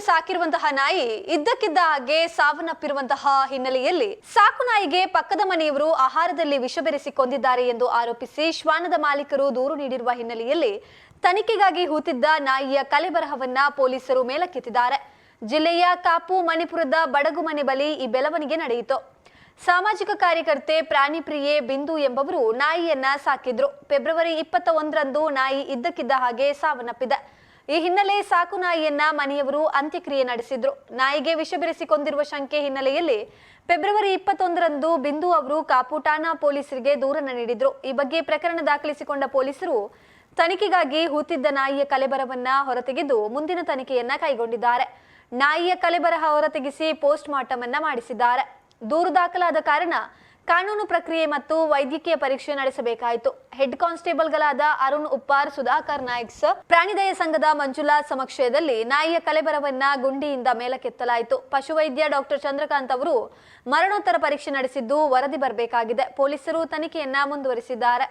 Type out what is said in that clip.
ಸಾಕಿರುವಂತಹ ನಾಯಿ ಇದ್ದಕ್ಕಿದ್ದ ಹಾಗೆ ಸಾವನ್ನಪ್ಪಿರುವಂತಹ ಹಿನ್ನೆಲೆಯಲ್ಲಿ ಸಾಕು ನಾಯಿಗೆ ಪಕ್ಕದ ಮನೆಯವರು ಆಹಾರದಲ್ಲಿ ವಿಷ ಬೆರೆಸಿ ಕೊಂದಿದ್ದಾರೆ ಎಂದು ಆರೋಪಿಸಿ ಶ್ವಾನದ ಮಾಲೀಕರು ದೂರು ನೀಡಿರುವ ಹಿನ್ನೆಲೆಯಲ್ಲಿ ತನಿಖೆಗಾಗಿ ಹೂತಿದ್ದ ನಾಯಿಯ ಕಲೆಬರಹವನ್ನ ಪೊಲೀಸರು ಮೇಲಕ್ಕೆತ್ತಿದ್ದಾರೆ. ಜಿಲ್ಲೆಯ ಕಾಪು ಮಣಿಪುರದ ಬಡಗುಮನೆ ಬಳಿ ಈ ಬೆಳವಣಿಗೆ ನಡೆಯಿತು. ಸಾಮಾಜಿಕ ಕಾರ್ಯಕರ್ತೆ ಪ್ರಾಣಿ ಪ್ರಿಯೆ ಬಿಂದು ಎಂಬವರು ನಾಯಿಯನ್ನ ಸಾಕಿದ್ರು. ಫೆಬ್ರವರಿ 21ರಂದು ನಾಯಿ ಇದ್ದಕ್ಕಿದ್ದ ಹಾಗೆ ಸಾವನ್ನಪ್ಪಿದೆ. ಈ ಹಿನ್ನೆಲೆ ಸಾಕು ನಾಯಿಯನ್ನ ಮನೆಯವರು ಅಂತ್ಯಕ್ರಿಯೆ ನಡೆಸಿದ್ರು. ನಾಯಿಗೆ ವಿಷ ಬೆರೆಸಿ ಕೊಂದಿರುವ ಶಂಕೆ ಹಿನ್ನೆಲೆಯಲ್ಲಿ ಫೆಬ್ರವರಿ 21ರಂದು ಬಿಂದು ಅವರು ಕಾಪು ಠಾಣಾ ಪೊಲೀಸರಿಗೆ ದೂರನ್ನು ನೀಡಿದ್ರು. ಈ ಬಗ್ಗೆ ಪ್ರಕರಣ ದಾಖಲಿಸಿಕೊಂಡ ಪೊಲೀಸರು ತನಿಖೆಗಾಗಿ ಹೂತಿದ್ದ ನಾಯಿಯ ಕಲೆಬರವನ್ನ ಹೊರತೆಗೆದು ಮುಂದಿನ ತನಿಖೆಯನ್ನ ಕೈಗೊಂಡಿದ್ದಾರೆ. ನಾಯಿಯ ಕಲೆಬರಹ ಹೊರತೆಗೆಸಿ ಪೋಸ್ಟ್ ಮಾರ್ಟಮ್ ಅನ್ನ ಮಾಡಿಸಿದ್ದಾರೆ. ದೂರು ದಾಖಲಾದ ಕಾರಣ ಕಾನೂನು ಪ್ರಕ್ರಿಯೆ ಮತ್ತು ವೈದ್ಯಕೀಯ ಪರೀಕ್ಷೆ ನಡೆಸಬೇಕಾಯಿತು. ಹೆಡ್ ಕಾನ್ಸ್ಟೇಬಲ್ಗಳಾದ ಅರುಣ್ ಉಪ್ಪಾರ್, ಸುಧಾಕರ್ ನಾಯ್ಕ್, ಪ್ರಾಣಿದಯ ಸಂಘದ ಮಂಜುಳಾ ಸಮಕ್ಷಯದಲ್ಲಿ ನಾಯಿಯ ಕಲೆಬರವನ್ನ ಗುಂಡಿಯಿಂದ ಮೇಲಕ್ಕೆತ್ತಲಾಯಿತು. ಪಶುವೈದ್ಯ ಡಾಕ್ಟರ್ ಚಂದ್ರಕಾಂತ್ ಅವರು ಮರಣೋತ್ತರ ಪರೀಕ್ಷೆ ನಡೆಸಿದ್ದು ವರದಿ ಬರಬೇಕಾಗಿದೆ. ಪೊಲೀಸರು ತನಿಖೆಯನ್ನ ಮುಂದುವರಿಸಿದ್ದಾರೆ.